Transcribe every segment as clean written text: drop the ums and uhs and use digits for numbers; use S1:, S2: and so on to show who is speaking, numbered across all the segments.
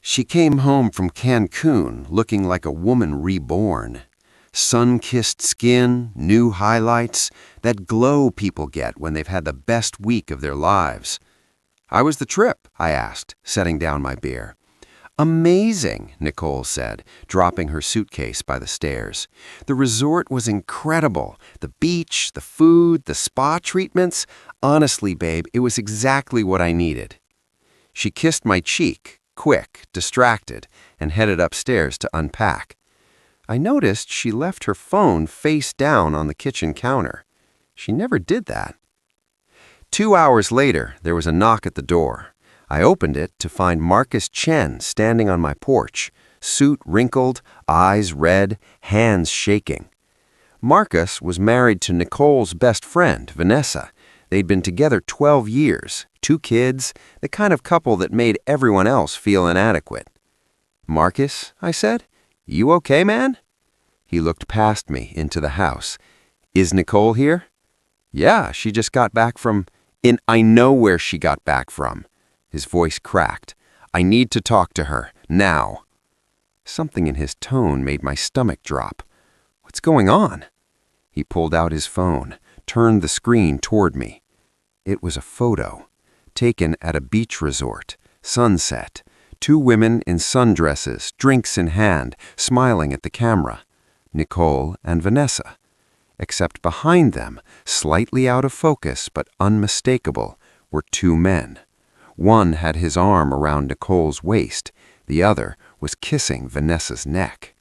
S1: She came home from Cancun looking like a woman reborn. Sun-kissed skin, new highlights, that glow people get when they've had the best week of their lives. "How was the trip?" I asked, setting down my beer. "Amazing," Nicole said, dropping her suitcase by the stairs. "The resort was incredible. The beach, the food, the spa treatments. Honestly, babe, it was exactly what I needed." She kissed my cheek, quick, distracted, and headed upstairs to unpack. I noticed she left her phone face down on the kitchen counter. She never did that. 2 hours later, there was a knock at the door. I opened it to find Marcus Chen standing on my porch, suit wrinkled, eyes red, hands shaking. Marcus was married to Nicole's best friend, Vanessa. They'd been together 12 years, 2 kids, the kind of couple that made everyone else feel inadequate. "Marcus," I said, "you okay, man?" He looked past me into the house. "Is Nicole here?" "Yeah, she just got back from—" I know where she got back from." His voice cracked. "I need to talk to her, now." Something in his tone made my stomach drop. "What's going on?" He pulled out his phone, turned the screen toward me. It was a photo, taken at a beach resort, sunset, 2 women in sundresses, drinks in hand, smiling at the camera. Nicole and Vanessa. Except behind them, slightly out of focus but unmistakable, were 2 men. One had his arm around Nicole's waist, the other was kissing Vanessa's neck.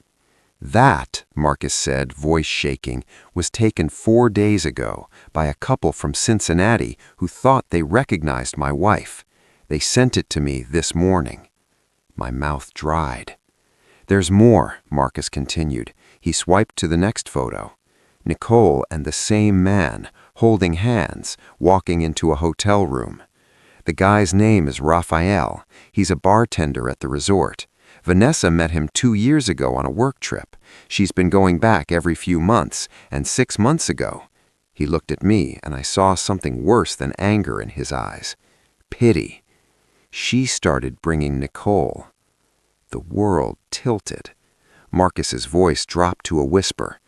S1: "That," Marcus said, voice shaking, "was taken 4 days ago by a couple from Cincinnati who thought they recognized my wife. They sent it to me this morning." My mouth dried. "There's more," Marcus continued. He swiped to the next photo. Nicole and the same man, holding hands, walking into a hotel room. The guy's name is Raphael. He's a bartender at the resort. Vanessa met him 2 years ago on a work trip. She's been going back every few months, and 6 months ago. He looked at me, and I saw something worse than anger in his eyes. Pity. She started bringing Nicole. The world tilted. Marcus's voice dropped to a whisper.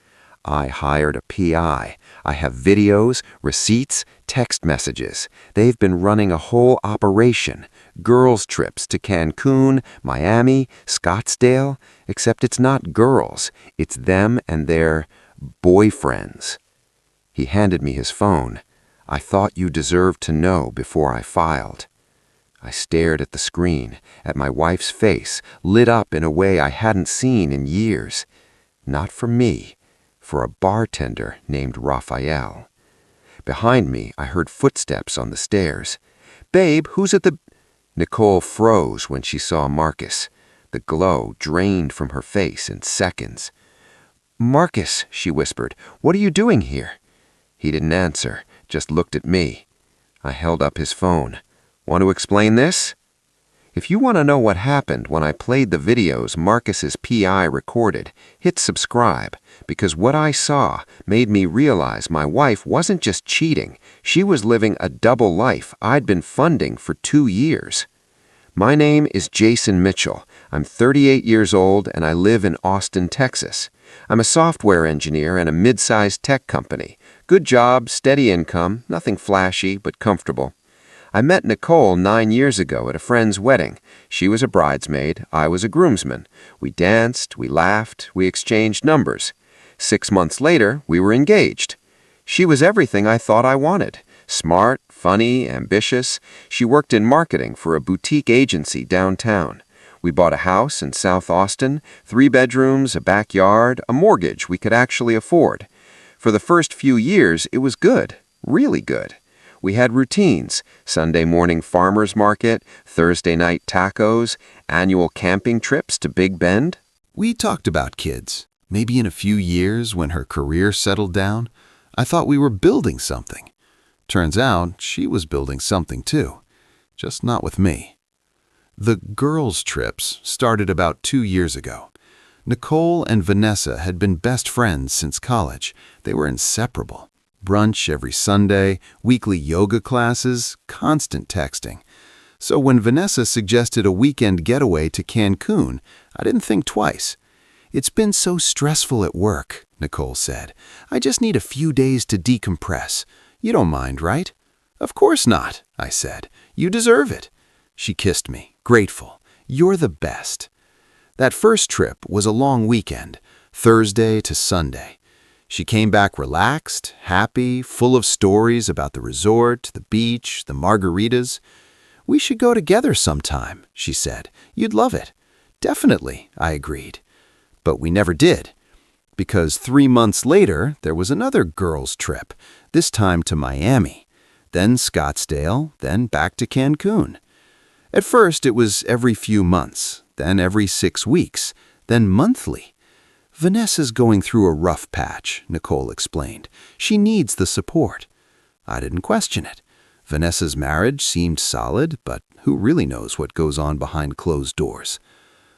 S1: "I hired a PI. I have videos, receipts, text messages. They've been running a whole operation. Girls' trips to Cancun, Miami, Scottsdale. Except it's not girls. It's them and their boyfriends." He handed me his phone. "I thought you deserved to know before I filed." I stared at the screen, at my wife's face, lit up in a way I hadn't seen in years. Not for me. For a bartender named Raphael. Behind me, I heard footsteps on the stairs. "Babe, who's at the—" Nicole froze when she saw Marcus. The glow drained from her face in seconds. "Marcus," she whispered, "what are you doing here?" He didn't answer, just looked at me. I held up his phone. "Want to explain this?" If you want to know what happened when I played the videos Marcus's PI recorded, hit subscribe, because what I saw made me realize my wife wasn't just cheating, she was living a double life I'd been funding for 2 years. My name is Jason Mitchell. I'm 38 years old and I live in Austin, Texas. I'm a software engineer at a mid-sized tech company. Good job, steady income, nothing flashy but comfortable. I met Nicole 9 years ago at a friend's wedding. She was a bridesmaid, I was a groomsman. We danced, we laughed, we exchanged numbers. 6 months later, we were engaged. She was everything I thought I wanted. Smart, funny, ambitious. She worked in marketing for a boutique agency downtown. We bought a house in South Austin, 3 bedrooms, a backyard, a mortgage we could actually afford. For the first few years, it was good, really good. We had routines, Sunday morning farmers market, Thursday night tacos, annual camping trips to Big Bend.
S2: We talked about kids. Maybe in a few years when her career settled down, I thought we were building something. Turns out she was building something too, just not with me. The girls' trips started about 2 years ago. Nicole and Vanessa had been best friends since college. They were inseparable. Brunch every Sunday, weekly yoga classes, constant texting. So when Vanessa suggested a weekend getaway to Cancun, I didn't think twice. "It's been so stressful at work," Nicole said. "I just need a few days to decompress. You don't mind, right?" "Of course not," I said. "You deserve it." She kissed me, grateful. "You're the best." That first trip was a long weekend, Thursday to Sunday. She came back relaxed, happy, full of stories about the resort, the beach, the margaritas. "We should go together sometime," she said. "You'd love it." "Definitely," I agreed. But we never did, because 3 months later there was another girls' trip, this time to Miami, then Scottsdale, then back to Cancun. At first it was every few months, then every 6 weeks, then monthly. "Vanessa's going through a rough patch," Nicole explained. "She needs the support." I didn't question it. Vanessa's marriage seemed solid, but who really knows what goes on behind closed doors?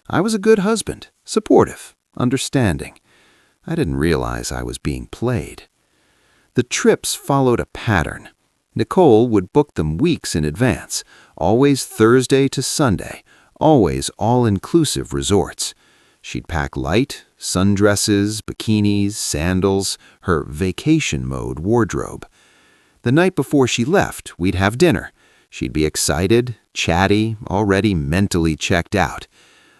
S2: I was a good husband, supportive, understanding. I didn't realize I was being played. The trips followed a pattern. Nicole would book them weeks in advance, always Thursday to Sunday, always all-inclusive resorts. She'd pack light, sundresses, bikinis, sandals, her vacation mode wardrobe. The night before she left, we'd have dinner. She'd be excited, chatty, already mentally checked out.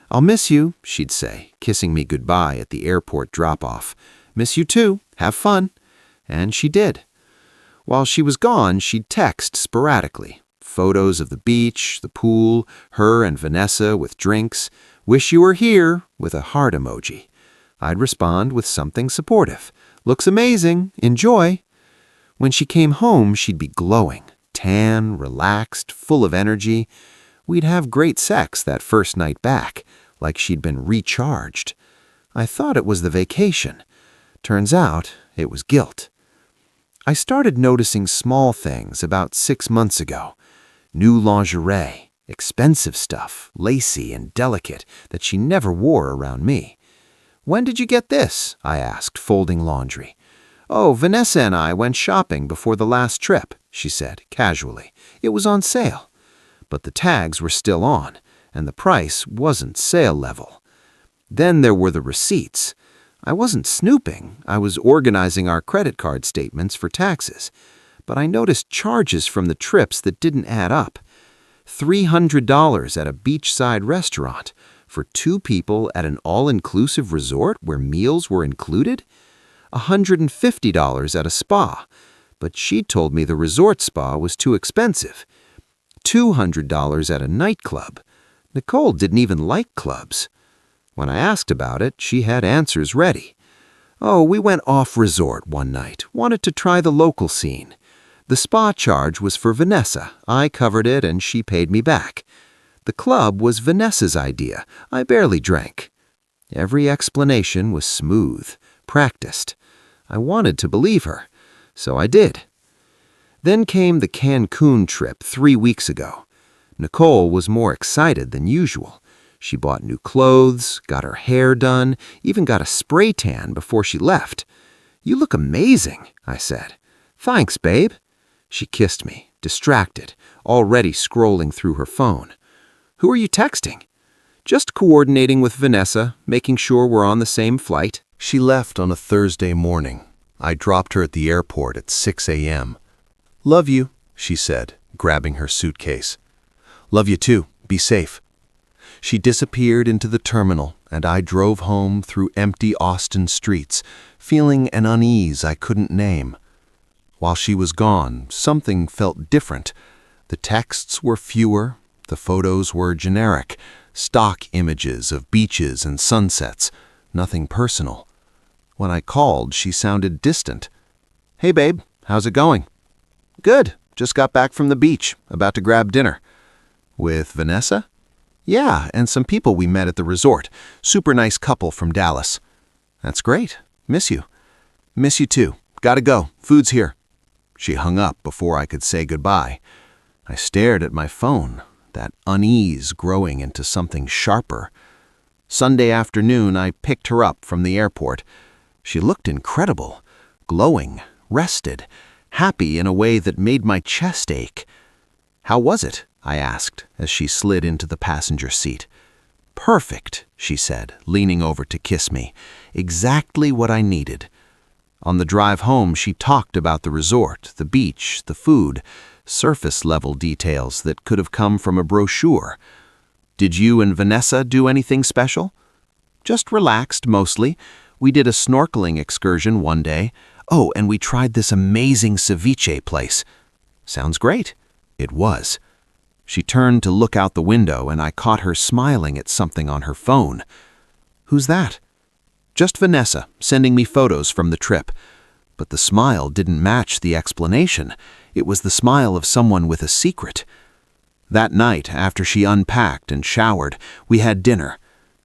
S2: "I'll miss you," she'd say, kissing me goodbye at the airport drop-off. "Miss you too. Have fun." And she did. While she was gone, she'd text sporadically. Photos of the beach, the pool, her and Vanessa with drinks. "Wish you were here," with a heart emoji. I'd respond with something supportive. "Looks amazing. Enjoy." When she came home, she'd be glowing, tan, relaxed, full of energy. We'd have great sex that first night back, like she'd been recharged. I thought it was the vacation. Turns out it was guilt. I started noticing small things about 6 months ago. New lingerie, expensive stuff, lacy and delicate, that she never wore around me. "When did you get this?" I asked, folding laundry. "Oh, Vanessa and I went shopping before the last trip," she said, casually. "It was on sale." But the tags were still on, and the price wasn't sale level. Then there were the receipts. I wasn't snooping. I was organizing our credit card statements for taxes. But I noticed charges from the trips that didn't add up. $300 at a beachside restaurant for 2 people at an all-inclusive resort where meals were included. $150 at a spa, but she told me the resort spa was too expensive. $200 at a nightclub. Nicole didn't even like clubs. When I asked about it, she had answers ready. "Oh, we went off-resort one night, wanted to try the local scene. The spa charge was for Vanessa. I covered it and she paid me back. The club was Vanessa's idea. I barely drank." Every explanation was smooth, practiced. I wanted to believe her, so I did. Then came the Cancun trip 3 weeks ago. Nicole was more excited than usual. She bought new clothes, got her hair done, even got a spray tan before she left. "You look amazing," I said. "Thanks, babe." She kissed me, distracted, already scrolling through her phone. "Who are you texting?" "Just coordinating with Vanessa, making sure we're on the same flight." She left on a Thursday morning. I dropped her at the airport at 6 a.m. "Love you," she said, grabbing her suitcase. "Love you too. Be safe." She disappeared into the terminal, and I drove home through empty Austin streets, feeling an unease I couldn't name. While she was gone, something felt different. The texts were fewer, the photos were generic, stock images of beaches and sunsets, nothing personal. When I called, she sounded distant. "Hey babe, how's it going?" "Good, just got back from the beach, about to grab dinner." "With Vanessa?" "Yeah, and some people we met at the resort. Super nice couple from Dallas." "That's great. Miss you." "Miss you too. Gotta go. Food's here." She hung up before I could say goodbye. I stared at my phone, that unease growing into something sharper. Sunday afternoon, I picked her up from the airport. She looked incredible, glowing, rested, happy in a way that made my chest ache. "How was it?" I asked as she slid into the passenger seat. Perfect, she said, leaning over to kiss me. Exactly what I needed. On the drive home, she talked about the resort, the beach, the food, surface-level details that could have come from a brochure. Did you and Vanessa do anything special? Just relaxed, mostly. We did a snorkeling excursion one day. Oh, and we tried this amazing ceviche place. Sounds great. It was. She turned to look out the window, and I caught her smiling at something on her phone. Who's that? Just Vanessa, sending me photos from the trip. But the smile didn't match the explanation. It was the smile of someone with a secret. That night, after she unpacked and showered, we had dinner.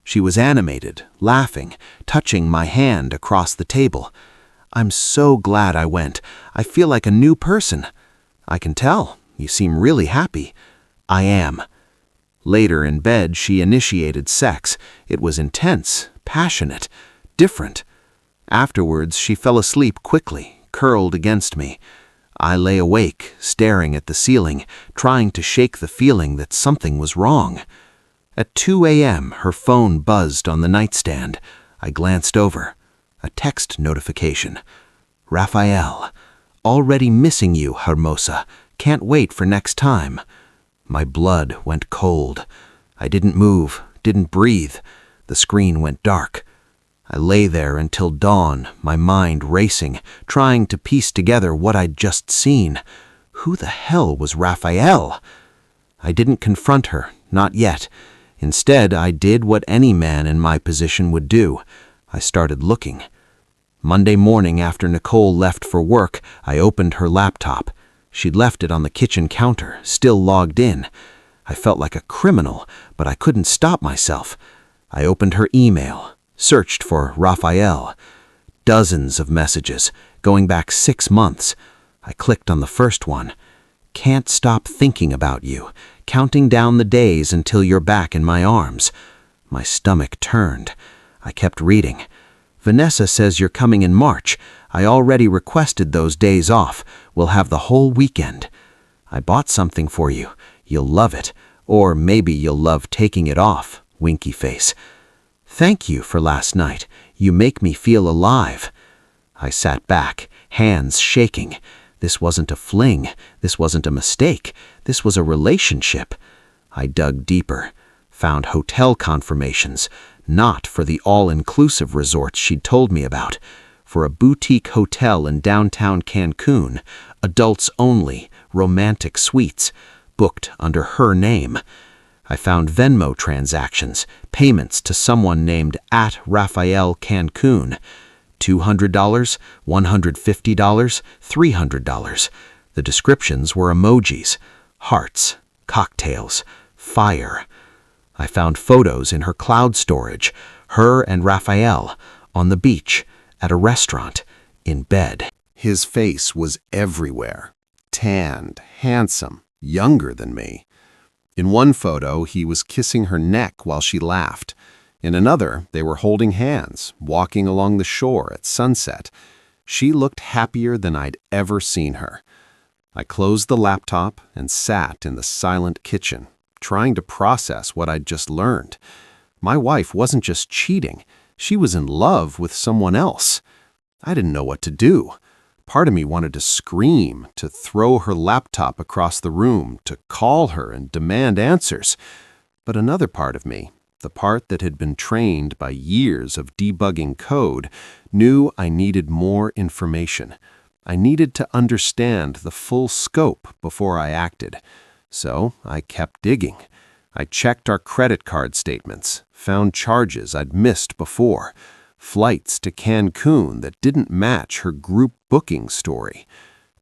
S2: She was animated, laughing, touching my hand across the table. I'm so glad I went. I feel like a new person. I can tell. You seem really happy. I am. Later in bed, she initiated sex. It was intense, passionate, different. Afterwards, she fell asleep quickly, curled against me. I lay awake, staring at the ceiling, trying to shake the feeling that something was wrong. At 2 a.m., her phone buzzed on the nightstand. I glanced over. A text notification. Raphael. Already missing you, Hermosa. Can't wait for next time. My blood went cold. I didn't move, didn't breathe. The screen went dark. I lay there until dawn, my mind racing, trying to piece together what I'd just seen. Who the hell was Raphael? I didn't confront her, not yet. Instead, I did what any man in my position would do. I started looking. Monday morning after Nicole left for work, I opened her laptop. She'd left it on the kitchen counter, still logged in. I felt like a criminal, but I couldn't stop myself. I opened her email, searched for Raphael. Dozens of messages, going back 6 months. I clicked on the first one. Can't stop thinking about you, counting down the days until you're back in my arms. My stomach turned. I kept reading. Vanessa says you're coming in March. I already requested those days off. We'll have the whole weekend. I bought something for you. You'll love it. Or maybe you'll love taking it off. Winky face. Thank you for last night. You make me feel alive. I sat back, hands shaking. This wasn't a fling. This wasn't a mistake. This was a relationship. I dug deeper, found hotel confirmations, not for the all-inclusive resorts she'd told me about, for a boutique hotel in downtown Cancun, adults only, romantic suites, booked under her name. I found Venmo transactions, payments to someone named @Raphael Cancun. $200, $150, $300. The descriptions were emojis, hearts, cocktails, fire. I found photos in her cloud storage, her and Raphael, on the beach, at a restaurant, in bed.
S1: His face was everywhere. Tanned, handsome, younger than me. In one photo, he was kissing her neck while she laughed. In another, they were holding hands, walking along the shore at sunset. She looked happier than I'd ever seen her. I closed the laptop and sat in the silent kitchen, trying to process what I'd just learned. My wife wasn't just cheating. She was in love with someone else. I didn't know what to do. Part of me wanted to scream, to throw her laptop across the room, to call her and demand answers. But another part of me, the part that had been trained by years of debugging code, knew I needed more information. I needed to understand the full scope before I acted. So I kept digging. I checked our credit card statements, found charges I'd missed before, flights to Cancun that didn't match her group booking story,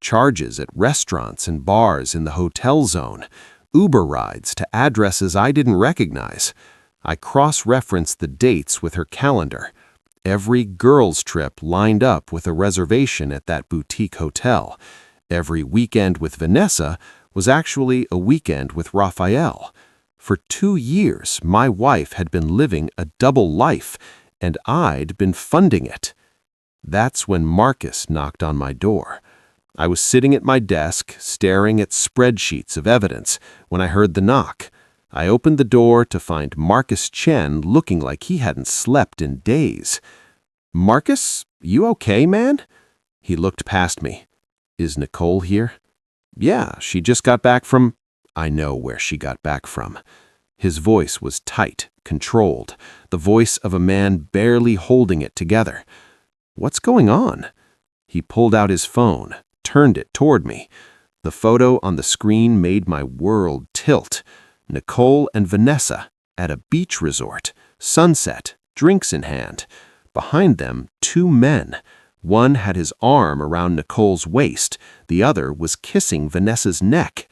S1: charges at restaurants and bars in the hotel zone, Uber rides to addresses I didn't recognize. I cross-referenced the dates with her calendar. Every girls' trip lined up with a reservation at that boutique hotel. Every weekend with Vanessa was actually a weekend with Raphael. For 2 years, my wife had been living a double life, and I'd been funding it. That's when Marcus knocked on my door.
S3: I was sitting at my desk, staring at spreadsheets of evidence, when I heard the knock. I opened the door to find Marcus Chen looking like he hadn't slept in days. "Marcus, you okay, man?" He looked past me. "Is Nicole here?" "Yeah, she just got back from—" I know where she got back from. His voice was tight, controlled, the voice of a man barely holding it together. "What's going on?" He pulled out his phone, turned it toward me. The photo on the screen made my world tilt. Nicole and Vanessa at a beach resort, sunset, drinks in hand. Behind them, two men. One had his arm around Nicole's waist. The other was kissing Vanessa's neck.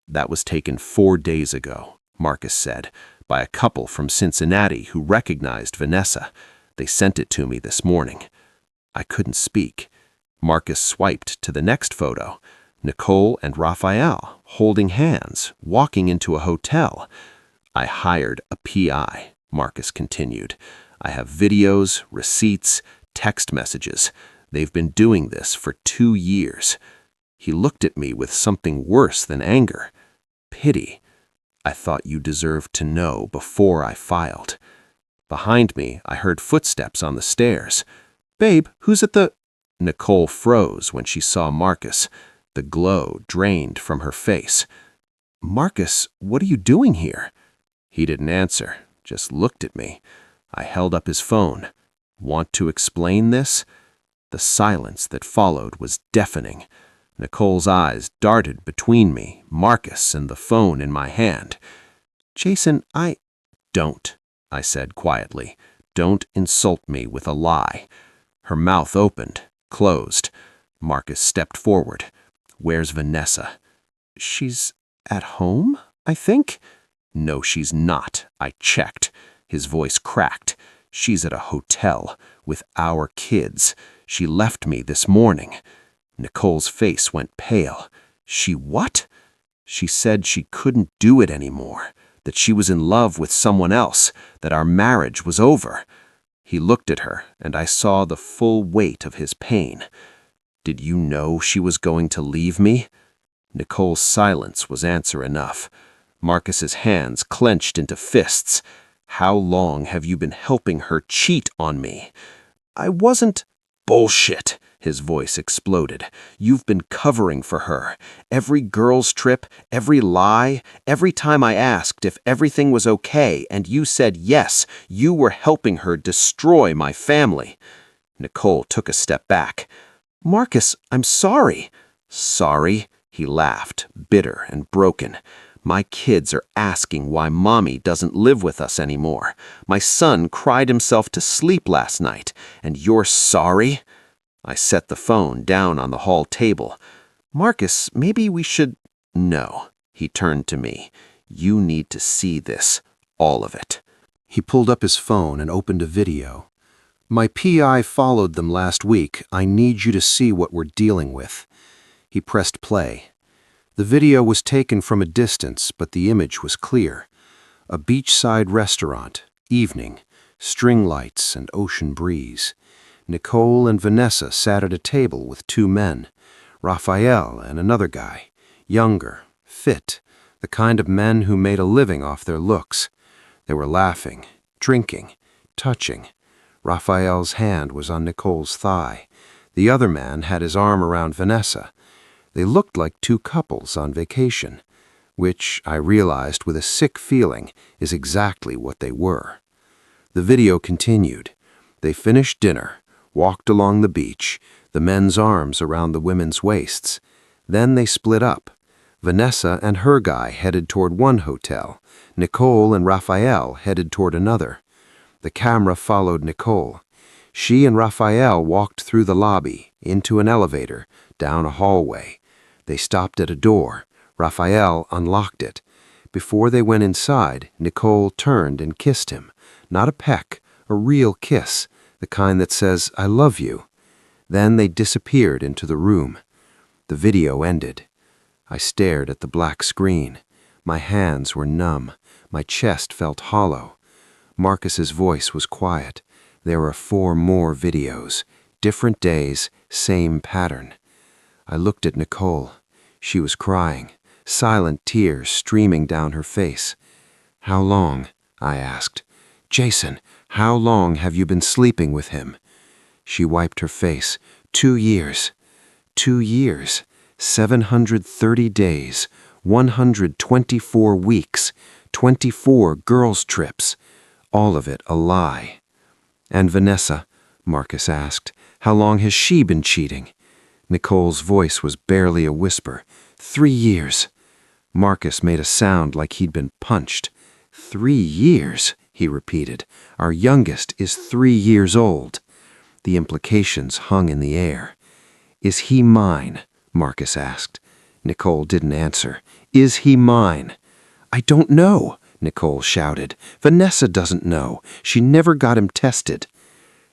S3: "That was taken 4 days ago," Marcus said, "by a couple from Cincinnati who recognized Vanessa. They sent it to me this morning." I couldn't speak. Marcus swiped to the next photo. Nicole and Raphael, holding hands, walking into a hotel. "I hired a PI," Marcus continued. "I have videos, receipts, text messages. They've been doing this for 2 years. He looked at me with something worse than anger. Pity. "I thought you deserved to know before I filed." Behind me, I heard footsteps on the stairs. "Babe, who's at the—" Nicole froze when she saw Marcus. The glow drained from her face. "Marcus, what are you doing here?" He didn't answer, just looked at me. I held up his phone. "Want to explain this?" The silence that followed was deafening. Nicole's eyes darted between me, Marcus, and the phone in my hand. "Jason, Don't," I said quietly. "Don't insult me with a lie." Her mouth opened, closed. Marcus stepped forward. "Where's Vanessa?" "She's at home, I think." "No, she's not. I checked." His voice cracked. "She's at a hotel with our kids. She left me this morning." Nicole's face went pale. "She what?" "She said she couldn't do it anymore, that she was in love with someone else, that our marriage was over." He looked at her, and I saw the full weight of his pain. "Did you know she was going to leave me?" Nicole's silence was answer enough. Marcus's hands clenched into fists. "How long have you been helping her cheat on me?" "I wasn't—" "Bullshit!" His voice exploded. "You've been covering for her. Every girls' trip, every lie, every time I asked if everything was okay and you said yes, you were helping her destroy my family." Nicole took a step back. "Marcus, I'm sorry." "Sorry?" He laughed, bitter and broken. "My kids are asking why Mommy doesn't live with us anymore. My son cried himself to sleep last night, and you're sorry?" I set the phone down on the hall table. "Marcus, maybe we should—" "No." He turned to me. "You need to see this. All of it." He pulled up his phone and opened a video. "My PI followed them last week. I need you to see what we're dealing with." He pressed play. The video was taken from a distance, but the image was clear. A beachside restaurant, evening, string lights and ocean breeze. Nicole and Vanessa sat at a table with two men, Raphael and another guy, younger, fit, the kind of men who made a living off their looks. They were laughing, drinking, touching. Raphael's hand was on Nicole's thigh. The other man had his arm around Vanessa. They looked like two couples on vacation, which, I realized with a sick feeling, is exactly what they were. The video continued. They finished dinner, walked along the beach, the men's arms around the women's waists. Then they split up. Vanessa and her guy headed toward one hotel. Nicole and Raphael headed toward another. The camera followed Nicole. She and Raphael walked through the lobby, into an elevator, down a hallway. They stopped at a door. Raphael unlocked it. Before they went inside, Nicole turned and kissed him. Not a peck, a real kiss, the kind that says, "I love you." Then they disappeared into the room. The video ended. I stared at the black screen. My hands were numb. My chest felt hollow. Marcus's voice was quiet. There were 4 more videos. Different days, same pattern.
S1: I looked at Nicole. She was crying, silent tears streaming down her face. "How long?" I asked. "Jason, how long have you been sleeping with him?" She wiped her face. 2 years. 2 years. 730 days. 124 weeks. 24 girls' trips. All of it a lie. "And Vanessa?" Marcus asked. "How long has she been cheating?" Nicole's voice was barely a whisper. 3 years. Marcus made a sound like he'd been punched. 3 years, he repeated. "Our youngest is 3 years old." The implications hung in the air. "Is he mine?" Marcus asked. Nicole didn't answer. "Is he mine?" "I don't know," Nicole shouted. "Vanessa doesn't know. She never got him tested."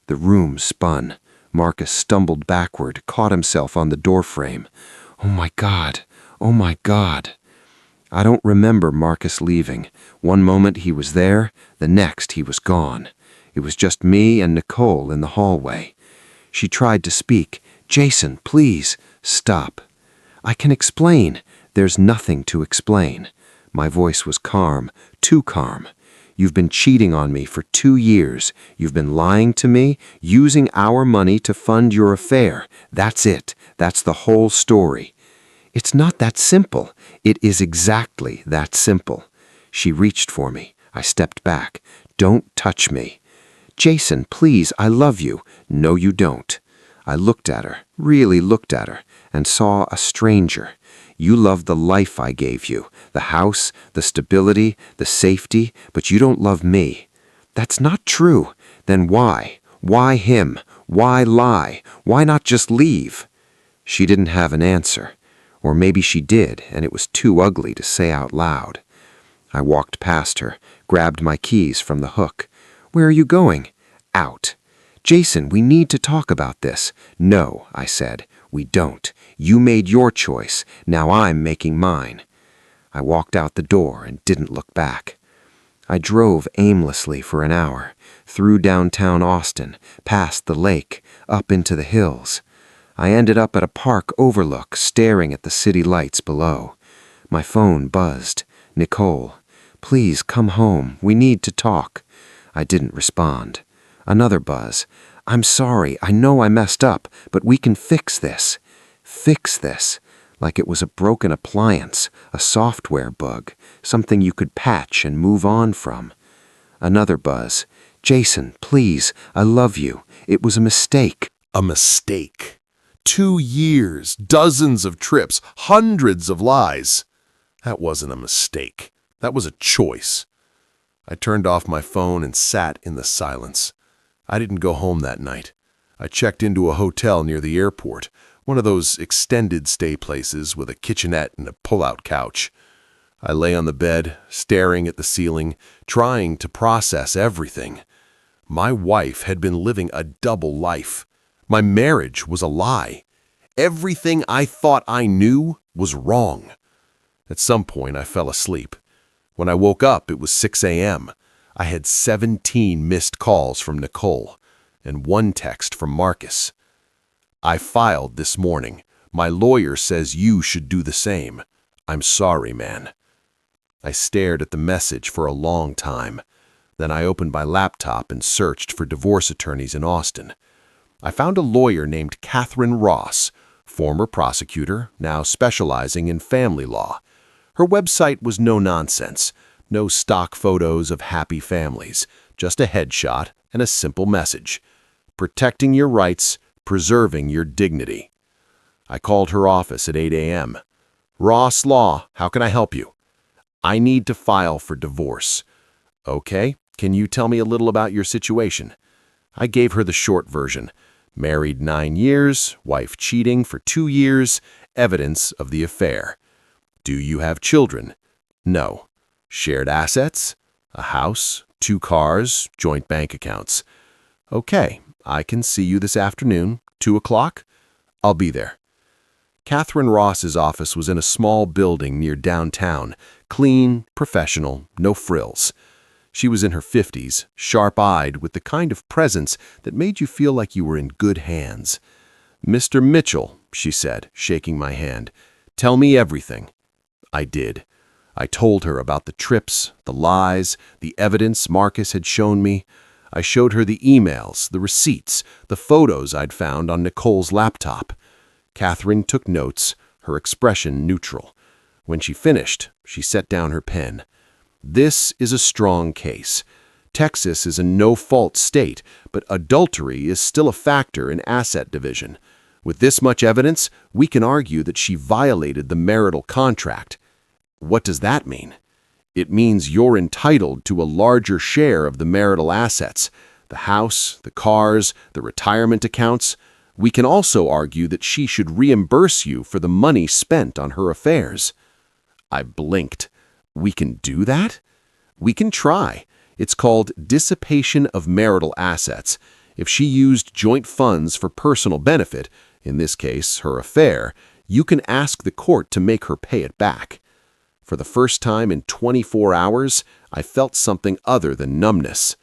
S1: The room spun. Marcus stumbled backward, caught himself on the doorframe. "Oh my God! Oh my God!" I don't remember Marcus leaving. One moment he was there, the next he was gone. It was just me and Nicole in the hallway. She tried to speak. "Jason, please, stop." "I can explain." "There's nothing to explain." My voice was calm, too calm. "You've been cheating on me for 2 years. You've been lying to me, using our money to fund your affair. That's it. That's the whole story." "It's not that simple." "It is exactly that simple." She reached for me. I stepped back. "Don't touch me." "Jason, please, I love you." "No, you don't." I looked at her, really looked at her, and saw a stranger. "You love the life I gave you, the house, the stability, the safety, but you don't love me." "That's not true." "Then why? Why him? Why lie? Why not just leave?" She didn't have an answer. Or maybe she did, and it was too ugly to say out loud. I walked past her, grabbed my keys from the hook. "Where are you going?" "Out." "Jason, we need to talk about this." "No," I said, "we don't. You made your choice. Now I'm making mine." I walked out the door and didn't look back. I drove aimlessly for an hour, through downtown Austin, past the lake, up into the hills. I ended up at a park overlook, staring at the city lights below. My phone buzzed. "Nicole, please come home. We need to talk." I didn't respond. Another buzz. "I'm sorry. I know I messed up, but we can fix this." Fix this. Like it was a broken appliance, a software bug, something you could patch and move on from. Another buzz. "Jason, please, I love you. It was a mistake."
S2: A mistake. 2 years, dozens of trips, hundreds of lies. That wasn't a mistake. That was a choice. I turned off my phone and sat in the silence. I didn't go home that night. I checked into a hotel near the airport, one of those extended stay places with a kitchenette and a pull-out couch. I lay on the bed, staring at the ceiling, trying to process everything. My wife had been living a double life. My marriage was a lie. Everything I thought I knew was wrong. At some point, I fell asleep. When I woke up, it was 6 a.m. I had 17 missed calls from Nicole and 1 text from Marcus. "I filed this morning. My lawyer says you should do the same. I'm sorry, man." I stared at the message for a long time. Then I opened my laptop and searched for divorce attorneys in Austin. I found a lawyer named Catherine Ross, former prosecutor, now specializing in family law. Her website was no nonsense, no stock photos of happy families, just a headshot and a simple message: protecting your rights, preserving your dignity. I called her office at 8 a.m. "Ross Law, how can I help you?" "I need to file for divorce." "Okay, can you tell me a little about your situation?" I gave her the short version. Married 9 years, wife cheating for 2 years, evidence of the affair. "Do you have children?" "No." "Shared assets?" "A house, 2 cars, joint bank accounts." "Okay, I can see you this afternoon, 2 o'clock? I'll be there." Catherine Ross's office was in a small building near downtown, clean, professional, no frills. She was in her 50s, sharp-eyed, with the kind of presence that made you feel like you were in good hands.
S3: "Mr. Mitchell," she said, shaking my hand, "tell me everything." I did. I told her about the trips, the lies, the evidence Marcus had shown me. I showed her the emails, the receipts, the photos I'd found on Nicole's laptop. Catherine took notes, her expression neutral. When she finished, she set down her pen. "This is a strong case. Texas is a no-fault state, but adultery is still a factor in asset division. With this much evidence, we can argue that she violated the marital contract." "What does that mean?" "It means you're entitled to a larger share of the marital assets, the house, the cars, the retirement accounts. We can also argue that she should reimburse you for the money spent on her affairs." I blinked. "We can do that?" "We can try. It's called dissipation of marital assets. If she used joint funds for personal benefit, in this case, her affair, you can ask the court to make her pay it back." For the first time in 24 hours, I felt something other than numbness.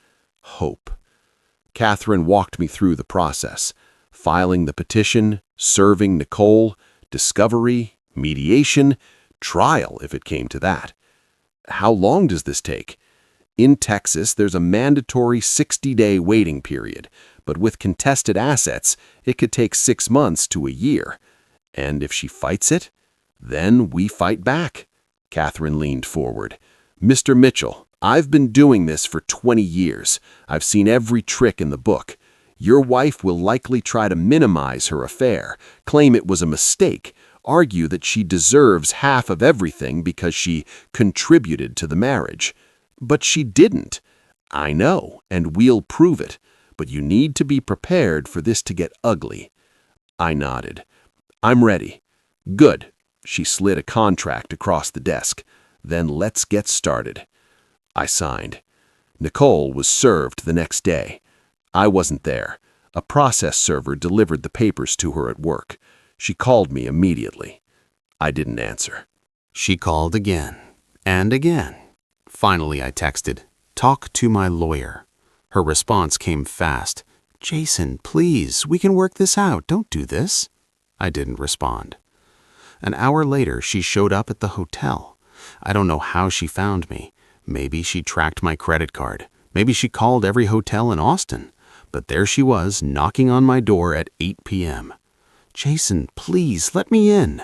S3: Hope. Catherine walked me through the process. Filing the petition, serving Nicole, discovery, mediation, trial if it came to that. "How long does this take?" "In Texas, there's a mandatory 60-day waiting period, but with contested assets, it could take 6 months to a year. And if she fights it, then we fight back." Catherine leaned forward. "Mr. Mitchell, I've been doing this for 20 years. I've seen every trick in the book. Your wife will likely try to minimize her affair, claim it was a mistake, argue that she deserves half of everything because she contributed to the marriage. But she didn't. I know, and we'll prove it. But you need to be prepared for this to get ugly." I nodded. "I'm ready." "Good." She slid a contract across the desk. "Then let's get started." I signed. Nicole was served the next day. I wasn't there. A process server delivered the papers to her at work. She called me immediately. I didn't answer.
S2: She called again and again. Finally, I texted, "Talk to my lawyer." Her response came fast. "Jason, please, we can work this out. Don't do this." I didn't respond. An hour later, she showed up at the hotel. I don't know how she found me. Maybe she tracked my credit card. Maybe she called every hotel in Austin. But there she was, knocking on my door at 8 p.m. "Jason, please, let me in."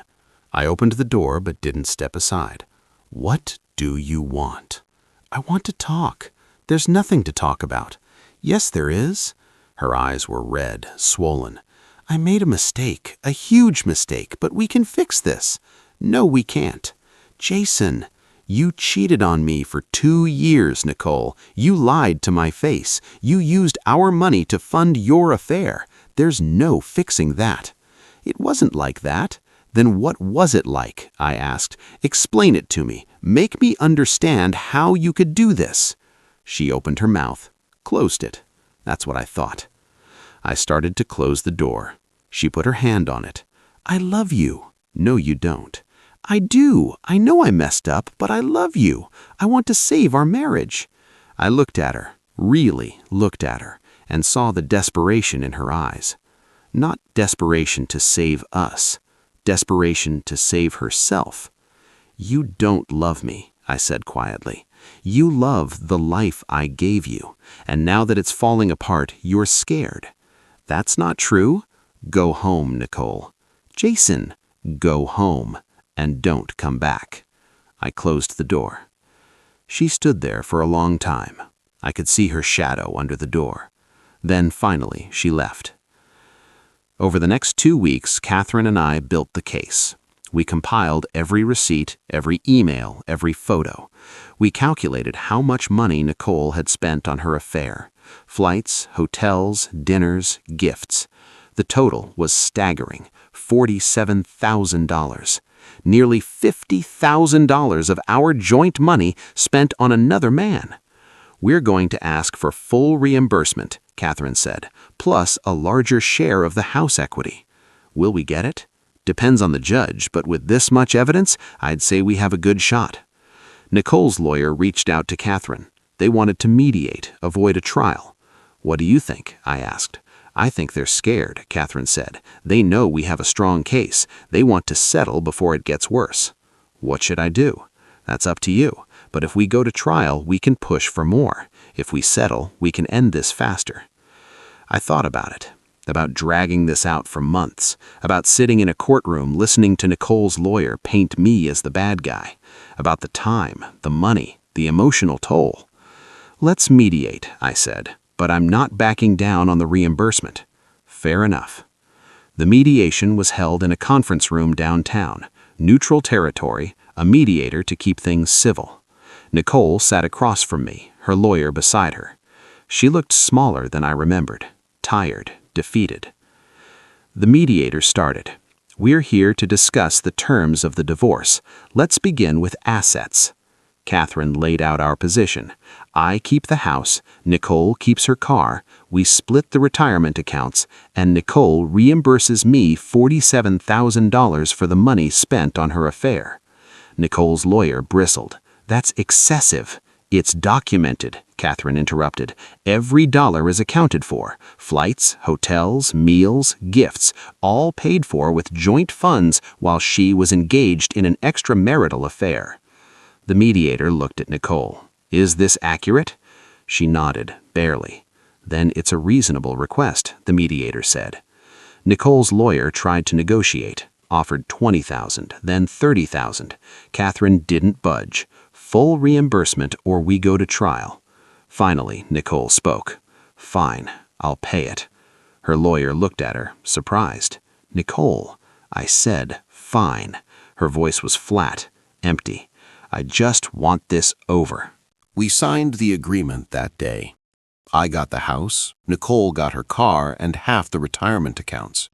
S2: I opened the door but didn't step aside. "What do you want?" "I want to talk. There's nothing to talk about." "Yes, there is." Her eyes were red, swollen. "I made a mistake, a huge mistake, but we can fix this." "No, we can't." "Jason, you cheated on me for 2 years, Nicole. You lied to my face. You used our money to fund your affair. There's no fixing that." "It wasn't like that." "Then what was it like?" I asked. "Explain it to me. Make me understand how you could do this." She opened her mouth, closed it. That's what I thought. I started to close the door. She put her hand on it. "I love you." "No, you don't." "I do. I know I messed up, but I love you. I want to save our marriage." I looked at her, really looked at her, and saw the desperation in her eyes. Not desperation to save us, desperation to save herself. "You don't love me," I said quietly. "You love the life I gave you, and now that it's falling apart, you're scared." "That's not true." "Go home, Nicole." "Jason." "Go home, and don't come back." I closed the door. She stood there for a long time. I could see her shadow under the door. Then finally she left. Over the next 2 weeks, Catherine and I built the case. We compiled every receipt, every email, every photo. We calculated how much money Nicole had spent on her affair. Flights, hotels, dinners, gifts. The total was staggering, $47,000. Nearly $50,000 of our joint money spent on another man. "We're going to ask for full reimbursement," Catherine said, "plus a larger share of the house equity." Will we get it? Depends on the judge, but with this much evidence, I'd say we have a good shot. Nicole's lawyer reached out to Catherine. They wanted to mediate, avoid a trial. "What do you think?" I asked.
S3: "I think they're scared," Catherine said. "They know we have a strong case. They want to settle before it gets worse." "What should I do?" "That's up to you. But if we go to trial, we can push for more. If we settle, we can end this faster." I thought about it. About dragging this out for months. About sitting in a courtroom listening to Nicole's lawyer paint me as the bad guy. About the time, the money, the emotional toll. "Let's mediate," I said, "but I'm not backing down on the reimbursement." "Fair enough." The mediation was held in a conference room downtown. Neutral territory, a mediator to keep things civil. Nicole sat across from me, her lawyer beside her. She looked smaller than I remembered, tired, defeated. The mediator started. "We're here to discuss the terms of the divorce. Let's begin with assets." Catherine laid out our position. I keep the house, Nicole keeps her car, we split the retirement accounts, and Nicole reimburses me $47,000 for the money spent on her affair. Nicole's lawyer bristled. "That's excessive." "It's documented," Catherine interrupted. "Every dollar is accounted for. Flights, hotels, meals, gifts, all paid for with joint funds while she was engaged in an extramarital affair." The mediator looked at Nicole. "Is this accurate?" She nodded, barely. "Then it's a reasonable request," the mediator said. Nicole's lawyer tried to negotiate, offered $20,000, then $30,000. Catherine didn't budge. Full reimbursement or we go to trial. Finally, Nicole spoke. "Fine, I'll pay it." Her lawyer looked at her, surprised. "Nicole," I said, "fine." Her voice was flat, empty. "I just want this over."
S2: We signed the agreement that day. I got the house, Nicole got her car and half the retirement accounts.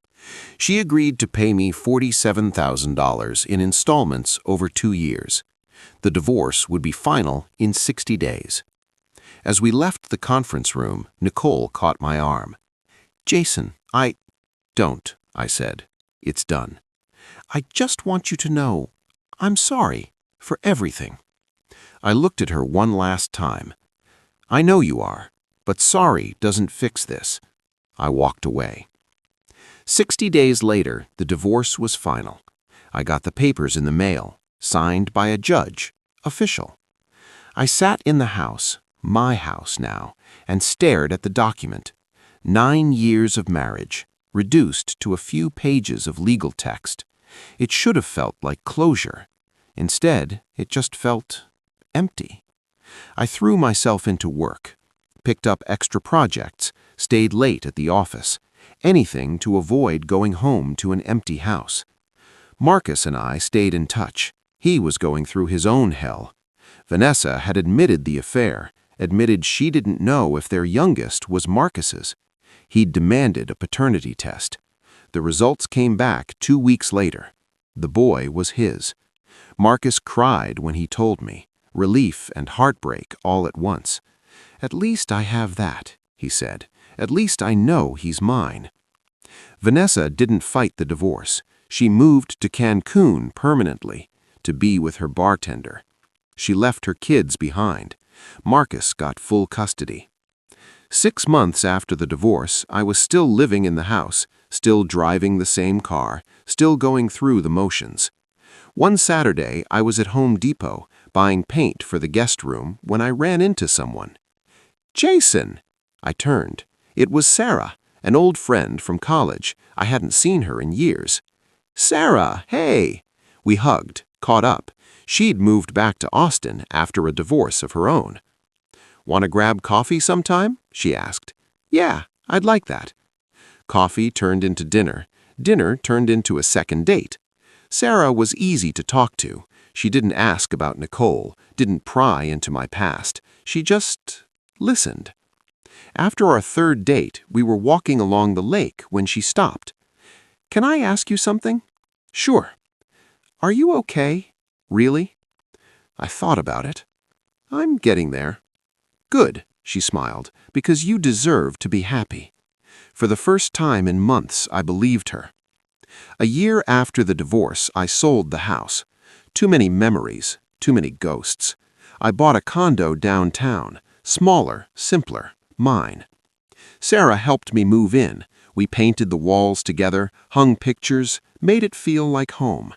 S2: She agreed to pay me $47,000 in installments over 2 years. The divorce would be final in 60 days. As we left the conference room, Nicole caught my arm. "Jason, Don't," I said. "It's done. I just want you to know, I'm sorry for everything." I looked at her one last time. "I know you are, but sorry doesn't fix this." I walked away. 60 days later, the divorce was final. I got the papers in the mail, signed by a judge, official. I sat in the house, my house now, and stared at the document. 9 years of marriage, reduced to a few pages of legal text. It should have felt like closure. Instead, it just felt empty. I threw myself into work, picked up extra projects, stayed late at the office, anything to avoid going home to an empty house. Marcus and I stayed in touch. He was going through his own hell. Vanessa had admitted the affair, admitted she didn't know if their youngest was Marcus's. He'd demanded a paternity test. The results came back 2 weeks later. The boy was his. Marcus cried when he told me, relief and heartbreak all at once. "At least I have that," he said. "At least I know he's mine." Vanessa didn't fight the divorce. She moved to Cancun permanently, to be with her bartender. She left her kids behind. Marcus got full custody. 6 months after the divorce, I was still living in the house, still driving the same car, still going through the motions. One Saturday, I was at Home Depot, buying paint for the guest room, when I ran into someone. "Jason!" I turned. It was Sarah, an old friend from college. I hadn't seen her in years. "Sarah, hey!" We hugged, caught up. She'd moved back to Austin after a divorce of her own. "Want to grab coffee sometime?" she asked. "Yeah, I'd like that." Coffee turned into dinner. Dinner turned into a second date. Sarah was easy to talk to. She didn't ask about Nicole, didn't pry into my past. She just listened. After our third date, we were walking along the lake when she stopped. "Can I ask you something?" "Sure." "Are you okay? Really?" I thought about it. "I'm getting there." "Good," she smiled, "because you deserve to be happy." For the first time in months, I believed her. A year after the divorce, I sold the house. Too many memories, too many ghosts. I bought a condo downtown, smaller, simpler, mine.
S3: Sarah helped me move in. We painted the walls together, hung pictures, made it feel like home.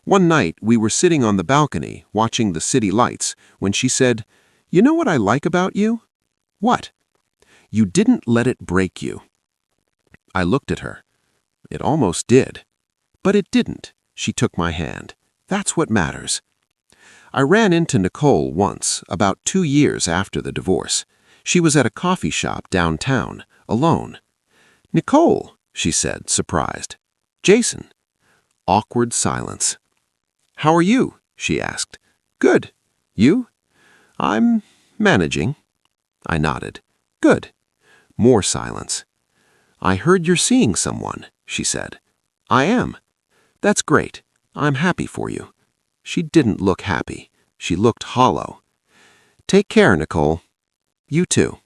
S3: One night, we were sitting on the balcony, watching the city lights, when she said, "You know what I like about you?" "What?" "You didn't let it break you." I looked at her. It almost did. But it didn't. She took my hand. That's what matters. I ran into Nicole once, about 2 years after the divorce. She was at a coffee shop downtown, alone. "Nicole," she said, surprised. "Jason." Awkward silence. "How are you?" she asked. "Good. You?" "I'm managing." I nodded. "Good." More silence. "I heard you're seeing someone," she said. "I am." "That's great. I'm happy for you." She didn't look happy. She looked hollow. "Take care, Nicole." "You too."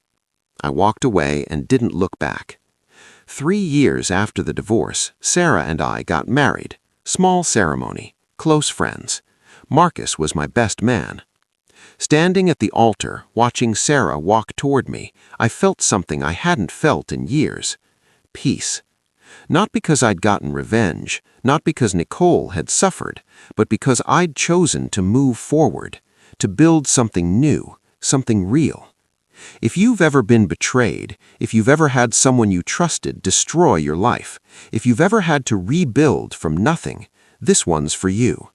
S3: I walked away and didn't look back. 3 years after the divorce, Sarah and I got married. Small ceremony. Close friends. Marcus was my best man. Standing at the altar, watching Sarah walk toward me, I felt something I hadn't felt in years. Peace. Not because I'd gotten revenge, not because Nicole had suffered, but because I'd chosen to move forward, to build something new, something real. If you've ever been betrayed, if you've ever had someone you trusted destroy your life, if you've ever had to rebuild from nothing, this one's for you.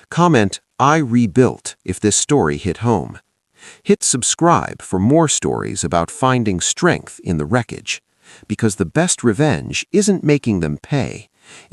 S3: Comment, "I rebuilt," if this story hit home. Hit subscribe for more stories about finding strength in the wreckage. Because the best revenge isn't making them pay.